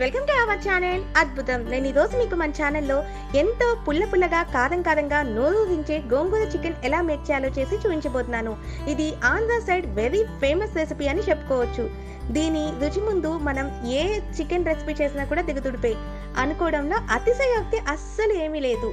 Welcome to our channel అద్భుతం. నేను ఈ రోజు మీకు మన ఛానల్లో ఎంతో పుల్లగా కారంగా నోరూరించే గోంగూర చికెన్ ఎలా మేక్ చేయాలో చేసి చూపించబోతున్నాను. ఇది Andhra side very famous recipe అని చెప్పుకోవచ్చు. దీని రుచి ముందు మనం ఏ చికెన్ రెసిపీ చేసినా కూడా దిగుతుడిపే అనుకోవడంలో అతిశయోక్తి అస్సలు ఏమీ లేదు.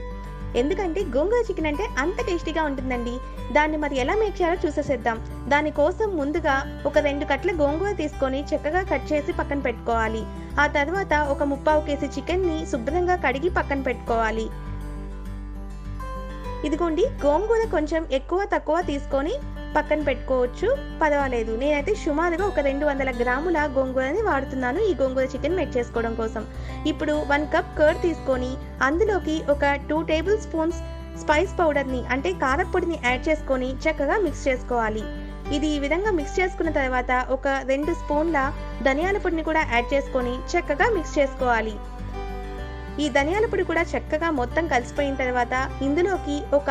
ఎందుకంటే గోంగూర చికెన్ అంటే అంత టేస్టీగా ఉంటుందండి. దాన్ని మరి ఎలా మేక్ చేయాలో చూసేసేద్దాం. దానికోసం ముందుగా ఒక 2 కట్ల గోంగూర తీసుకొని చక్కగా కట్ చేసి పక్కన పెట్టుకోవాలి. ఆ తర్వాత ఒక 3/4 కేజీ చికెన్ ని శుభ్రంగా కడిగి పక్కన పెట్టుకోవాలి. ఇదిగోండి, గోంగూర కొంచెం ఎక్కువ తక్కువ తీసుకొని పక్కన పెట్టుకోవచ్చు, పర్వాలేదు. నేనైతే సుమారుగా ఒక 200 గ్రాముల గోంగూరని వాడుతున్నాను ఈ గోంగూర చికెన్ మేక్ చేసుకోవడం కోసం. ఇప్పుడు 1 కప్ కర్డ్ తీసుకొని అందులోకి ఒక 2 టేబుల్ స్పూన్స్ స్పైస్ పౌడర్ని అంటే కారపొడిని యాడ్ చేసుకొని చక్కగా మిక్స్ చేసుకోవాలి. ఇది ఈ విధంగా మిక్స్ చేసుకున్న తర్వాత ఒక 2 స్పూన్ల ధనియాల పొడిని కూడా యాడ్ చేసుకొని చక్కగా మిక్స్ చేసుకోవాలి. ఈ ధనియాల పొడి కూడా చక్కగా మొత్తం కలిసిపోయిన తర్వాత ఇందులోకి ఒక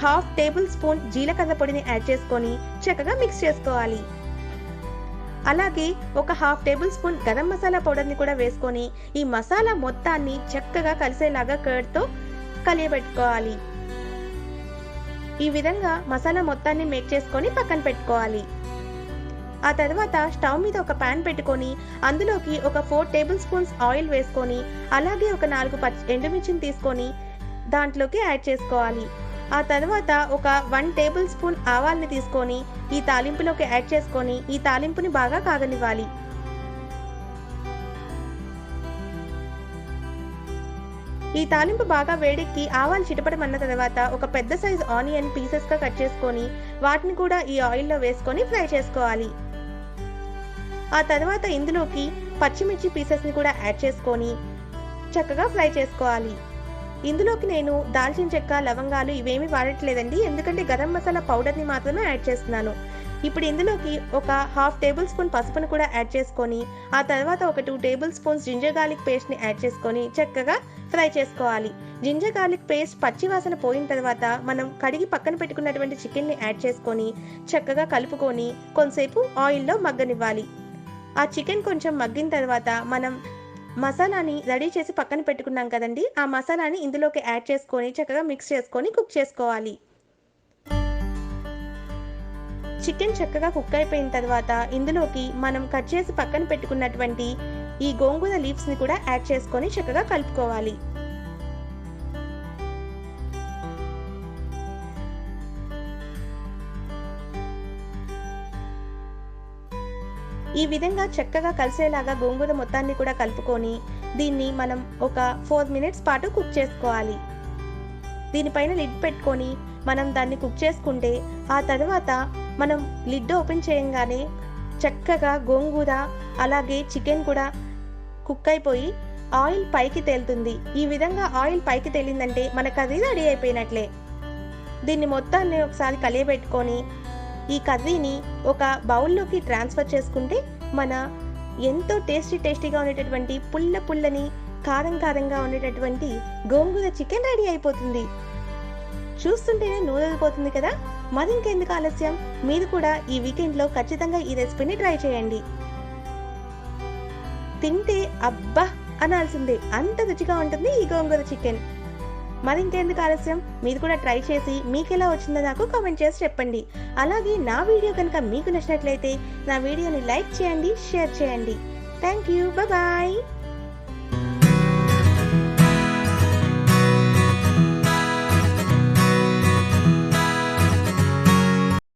1/2 టేబుల్ స్పూన్ జీలకర్ర పొడిని యాడ్ చేసుకొని చక్కగా మిక్స్ చేసుకోవాలి. అలాగే ఒక 1/2 టేబుల్ స్పూన్ గరం మసాలా పౌడర్ని కూడా వేసుకొని ఈ మసాలా మొత్తాన్ని చక్కగా కలిసేలాగా కర్డ్తో కలియబెట్టుకోవాలి. ఈ విధంగా మసాలా మొత్తాన్ని మేక్ చేసుకొని పక్కన పెట్టుకోవాలి. ఆ తర్వాత స్టవ్ మీద ఒక పాన్ పెట్టుకొని అందులోకి ఒక 4 టేబుల్ స్పూన్స్ ఆయిల్ వేసుకొని అలాగే ఒక 4 ఎండుమిర్చిని తీసుకొని దాంట్లోకి యాడ్ చేసుకోవాలి. ఆ తర్వాత ఒక 1 టేబుల్ స్పూన్ ఆవాల్ని తీసుకొని ఈ తాలింపులోకి యాడ్ చేసుకొని ఈ తాలింపుని బాగా కాగనివ్వాలి. ఈ తాలింపు బాగా వేడెక్కి ఆవాలు చిటపటమన్న తర్వాత ఒక పెద్ద సైజ్ ఆనియన్ పీసెస్ గా కట్ చేసుకొని వాటిని కూడా ఈ ఆయిల్లో వేసుకొని ఫ్రై చేసుకోవాలి. ఆ తర్వాత ఇందులోకి పచ్చిమిర్చి పీసెస్ ని కూడా యాడ్ చేసుకొని చక్కగా ఫ్రై చేసుకోవాలి. ఇందులోకి నేను దాల్చిన చెక్క, లవంగాలు ఇవేమీ వాడట్లేదండి, ఎందుకంటే గరం మసాలా పౌడర్ని మాత్రమే యాడ్ చేస్తున్నాను. ఇప్పుడు ఇందులోకి ఒక 1/2 టేబుల్ స్పూన్ పసుపును కూడా యాడ్ చేసుకొని ఆ తర్వాత ఒక 2 టేబుల్ స్పూన్స్ జింజర్ గార్లిక్ పేస్ట్ని యాడ్ చేసుకొని చక్కగా ఫ్రై చేసుకోవాలి. జింజర్ గార్లిక్ పేస్ట్ పచ్చివాసన పోయిన తర్వాత మనం కడిగి పక్కన పెట్టుకున్నటువంటి చికెన్ని యాడ్ చేసుకొని చక్కగా కలుపుకొని కొంతసేపు ఆయిల్లో మగ్గనివ్వాలి. ఆ చికెన్ కొంచెం మగ్గిన తర్వాత మనం మసాలాని రెడీ చేసి పక్కన పెట్టుకున్నాం కదండి, ఆ మసాలాని ఇందులోకి యాడ్ చేసుకొని చక్కగా మిక్స్ చేసుకొని కుక్ చేసుకోవాలి. చికెన్ చక్కగా కుక్ అయిపోయిన తర్వాత ఇందులోకి మనం కట్ చేసి పక్కన పెట్టుకున్నటువంటి ఈ గోంగూర లీవ్స్ ని కూడా యాడ్ చేసుకొని చక్కగా కలుపుకోవాలి. ఈ విధంగా చక్కగా కలిసేలాగా గోంగూర మొత్తాన్ని కూడా కలుపుకొని దీన్ని మనం ఒక 4 మినిట్స్ పాటు కుక్ చేసుకోవాలి. దీనిపైన లిడ్ పెట్టుకొని మనం దాన్ని కుక్ చేసుకుంటే ఆ తర్వాత మనం లిడ్ ఓపెన్ చేయంగానే చక్కగా గోంగూర అలాగే చికెన్ కూడా కుక్ అయిపోయి ఆయిల్ పైకి తేలుతుంది. ఈ విధంగా ఆయిల్ పైకి తేలిందంటే మన కర్రీ రెడీ అయిపోయినట్లే. దీన్ని మొత్తాన్ని ఒకసారి కలియబెట్టుకొని ఈ కర్రీని ఒక బౌల్లోకి ట్రాన్స్ఫర్ చేసుకుంటే మన ఎంతో టేస్టీగా ఉండేటటువంటి పుల్లని కారంగా ఉండేటటువంటి గోంగూర చికెన్ రెడీ అయిపోతుంది. చూస్తుంటేనే నూరలిపోతుంది కదా. మరి ఇంకెందుకు ఆలస్యం, మీరు కూడా ఈ వీకెండ్లో ఖచ్చితంగా ఈ రెసిపీని ట్రై చేయండి. తింటే అబ్బా అనాల్సిందే, అంత రుచిగా ఉంటుంది ఈ గోంగూర చికెన్. మరింకెందుకు ఆలస్యం, మీరు కూడా ట్రై చేసి మీకు ఎలా వచ్చిందో నాకు కామెంట్ చేసి చెప్పండి. అలాగే నా వీడియో కనుక మీకు నచ్చినట్లయితే నా వీడియోని లైక్ చేయండి, షేర్ చేయండి. Thank you, bye.